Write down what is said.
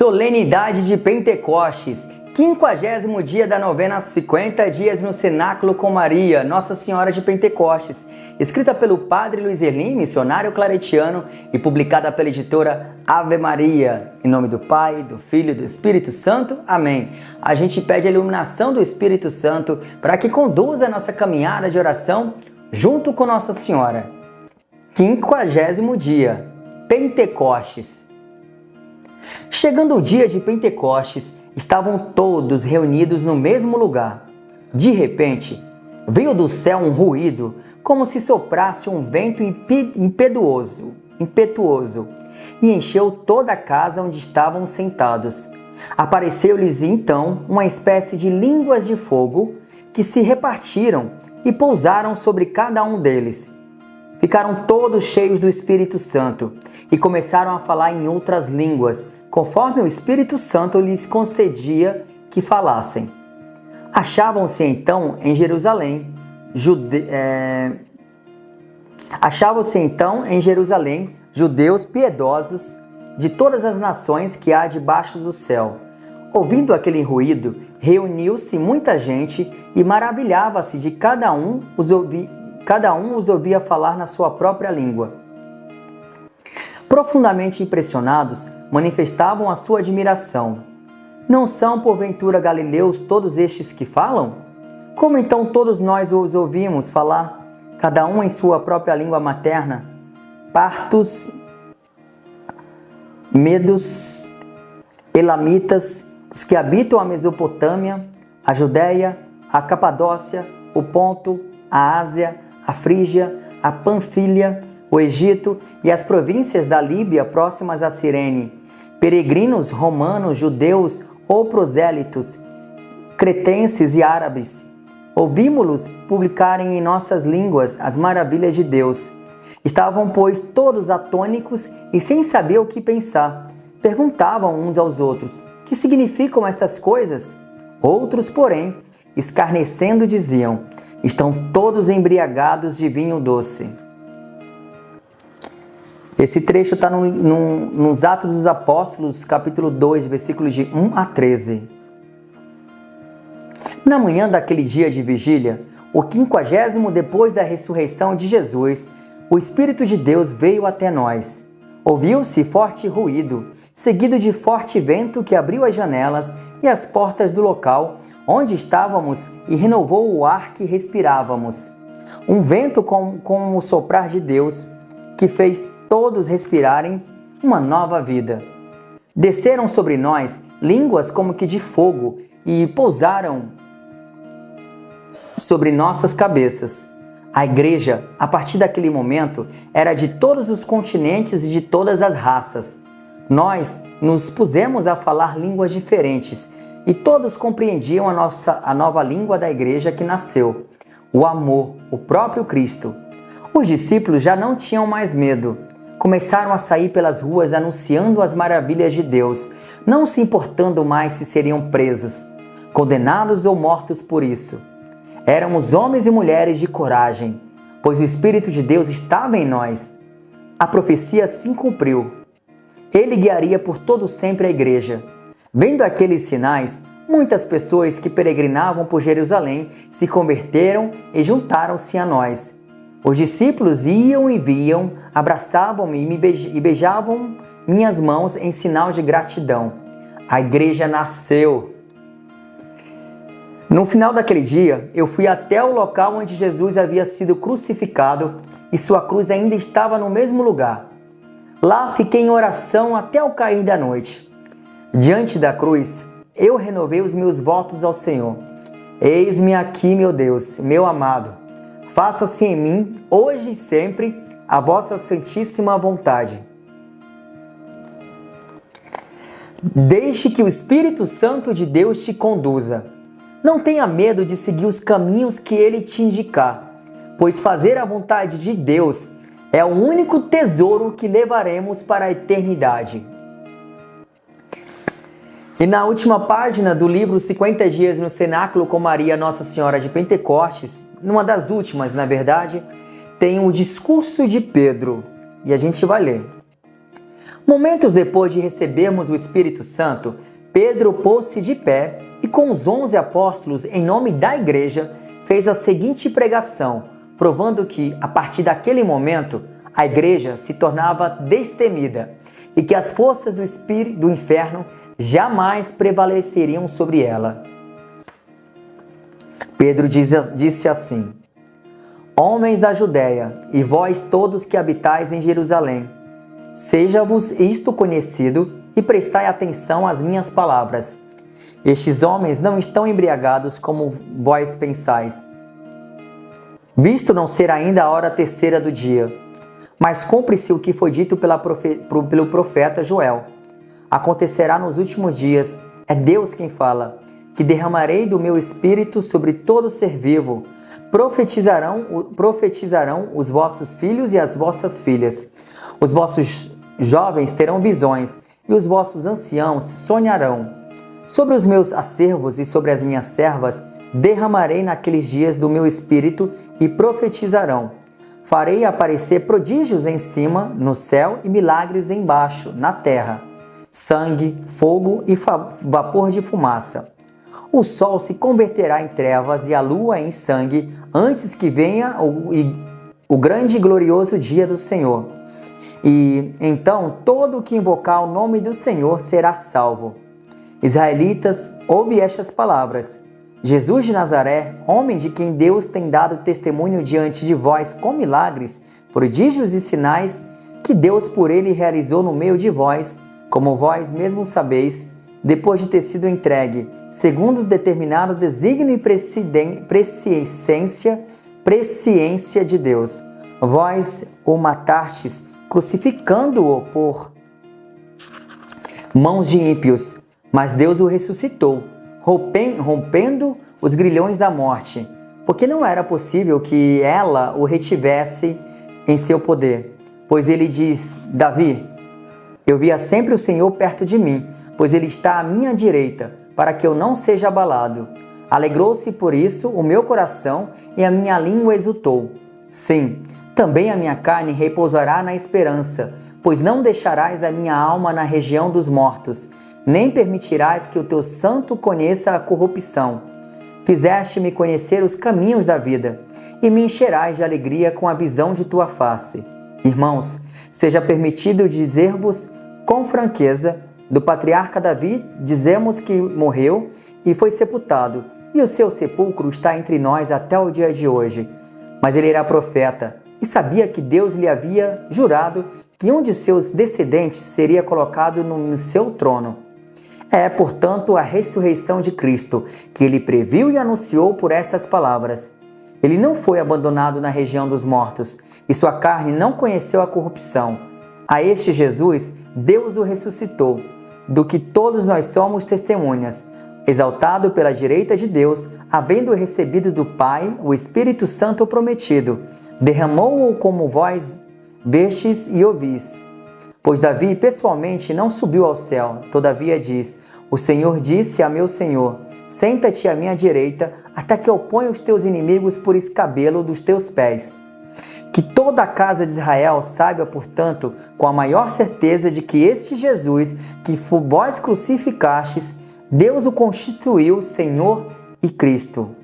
Solenidade de Pentecostes, 50º dia da novena 50 dias no Cenáculo com Maria, Nossa Senhora de Pentecostes, escrita pelo Padre Luiz Erlim, missionário claretiano, e publicada pela editora Ave Maria. Em nome do Pai, do Filho e do Espírito Santo. Amém. A gente pede a iluminação do Espírito Santo para que conduza a nossa caminhada de oração junto com Nossa Senhora. 50º dia, Pentecostes. Chegando o dia de Pentecostes, estavam todos reunidos no mesmo lugar. De repente, veio do céu um ruído, como se soprasse um vento impetuoso, e encheu toda a casa onde estavam sentados. Apareceu-lhes então uma espécie de línguas de fogo que se repartiram e pousaram sobre cada um deles. Ficaram todos cheios do Espírito Santo e começaram a falar em outras línguas, conforme o Espírito Santo lhes concedia que falassem. Achavam-se então em Jerusalém judeus piedosos de todas as nações que há debaixo do céu. Ouvindo aquele ruído, reuniu-se muita gente e maravilhava-se de cada um os ouvia falar na sua própria língua. Profundamente impressionados, manifestavam a sua admiração. Não são, porventura, galileus todos estes que falam? Como então todos nós os ouvimos falar, cada um em sua própria língua materna? Partos, medos, elamitas, os que habitam a Mesopotâmia, a Judéia, a Capadócia, o Ponto, a Ásia, a Frígia, a Panfilha, o Egito e as províncias da Líbia próximas a Cirene, peregrinos romanos, judeus ou prosélitos, cretenses e árabes. Ouvimos-los publicarem em nossas línguas as maravilhas de Deus. Estavam, pois, todos atônicos e sem saber o que pensar. Perguntavam uns aos outros: que significam estas coisas? Outros, porém, escarnecendo, diziam: estão todos embriagados de vinho doce. Esse trecho está nos Atos dos Apóstolos, capítulo 2, versículos de 1 a 13. Na manhã daquele dia de vigília, o 50º depois da ressurreição de Jesus, o Espírito de Deus veio até nós. Ouviu-se forte ruído, seguido de forte vento que abriu as janelas e as portas do local onde estávamos e renovou o ar que respirávamos. Um vento como o soprar de Deus, que fez todos respirarem uma nova vida. Desceram sobre nós línguas como que de fogo e pousaram sobre nossas cabeças. A igreja, a partir daquele momento, era de todos os continentes e de todas as raças. Nós nos pusemos a falar línguas diferentes e todos compreendiam a nova língua da igreja que nasceu, o amor, o próprio Cristo. Os discípulos já não tinham mais medo. Começaram a sair pelas ruas anunciando as maravilhas de Deus, não se importando mais se seriam presos, condenados ou mortos por isso. Éramos homens e mulheres de coragem, pois o Espírito de Deus estava em nós. A profecia se cumpriu. Ele guiaria por todo sempre a igreja. Vendo aqueles sinais, muitas pessoas que peregrinavam por Jerusalém se converteram e juntaram-se a nós. Os discípulos iam e vinham, abraçavam-me e beijavam minhas mãos em sinal de gratidão. A igreja nasceu. No final daquele dia, eu fui até o local onde Jesus havia sido crucificado e sua cruz ainda estava no mesmo lugar. Lá fiquei em oração até o cair da noite. Diante da cruz, eu renovei os meus votos ao Senhor. Eis-me aqui, meu Deus, meu amado. Faça-se em mim, hoje e sempre, a vossa santíssima vontade. Deixe que o Espírito Santo de Deus te conduza. Não tenha medo de seguir os caminhos que Ele te indicar, pois fazer a vontade de Deus é o único tesouro que levaremos para a eternidade. E na última página do livro 50 dias no Cenáculo com Maria, Nossa Senhora de Pentecostes, numa das últimas, na verdade, tem o discurso de Pedro, e a gente vai ler. Momentos depois de recebermos o Espírito Santo, Pedro pôs-se de pé e, com os 11 apóstolos, em nome da igreja, fez a seguinte pregação, provando que, a partir daquele momento, a igreja se tornava destemida e que as forças do inferno jamais prevaleceriam sobre ela. Pedro disse assim: Homens da Judéia, e vós todos que habitais em Jerusalém, seja-vos isto conhecido e prestai atenção às minhas palavras. Estes homens não estão embriagados como vós pensais, visto não ser ainda a hora terceira do dia. Mas cumpre-se o que foi dito pelo profeta Joel. Acontecerá nos últimos dias, é Deus quem fala, que derramarei do meu espírito sobre todo ser vivo. Profetizarão os vossos filhos e as vossas filhas. Os vossos jovens terão visões e os vossos anciãos sonharão. Sobre os meus acervos e sobre as minhas servas derramarei naqueles dias do meu espírito e profetizarão. Farei aparecer prodígios em cima, no céu, e milagres embaixo, na terra. Sangue, fogo e vapor de fumaça. O sol se converterá em trevas e a lua em sangue, antes que venha o grande e glorioso dia do Senhor. E então todo o que invocar o nome do Senhor será salvo. Israelitas, ouve estas palavras. Jesus de Nazaré, homem de quem Deus tem dado testemunho diante de vós com milagres, prodígios e sinais que Deus por ele realizou no meio de vós, como vós mesmos sabeis, depois de ter sido entregue, segundo o determinado desígnio e presciência de Deus. Vós o matastes, crucificando-o por mãos de ímpios, mas Deus o ressuscitou, rompendo os grilhões da morte, porque não era possível que ela o retivesse em seu poder. Pois ele diz, Davi, eu via sempre o Senhor perto de mim, pois ele está à minha direita, para que eu não seja abalado. Alegrou-se por isso o meu coração e a minha língua exultou. Sim, também a minha carne repousará na esperança, pois não deixarás a minha alma na região dos mortos, nem permitirás que o teu santo conheça a corrupção. Fizeste-me conhecer os caminhos da vida, e me encherás de alegria com a visão de tua face. Irmãos, seja permitido dizer-vos com franqueza, do patriarca Davi, dizemos que morreu e foi sepultado, e o seu sepulcro está entre nós até o dia de hoje. Mas ele era profeta, e sabia que Deus lhe havia jurado que um de seus descendentes seria colocado no seu trono. É, portanto, a ressurreição de Cristo, que ele previu e anunciou por estas palavras. Ele não foi abandonado na região dos mortos, e sua carne não conheceu a corrupção. A este Jesus, Deus o ressuscitou, do que todos nós somos testemunhas, exaltado pela direita de Deus, havendo recebido do Pai o Espírito Santo prometido, derramou-o como vós vestes e ouvis. Pois Davi pessoalmente não subiu ao céu, todavia diz, o Senhor disse a meu Senhor, senta-te à minha direita, até que eu ponha os teus inimigos por escabelo dos teus pés. Que toda a casa de Israel saiba, portanto, com a maior certeza de que este Jesus, que vós crucificastes, Deus o constituiu Senhor e Cristo.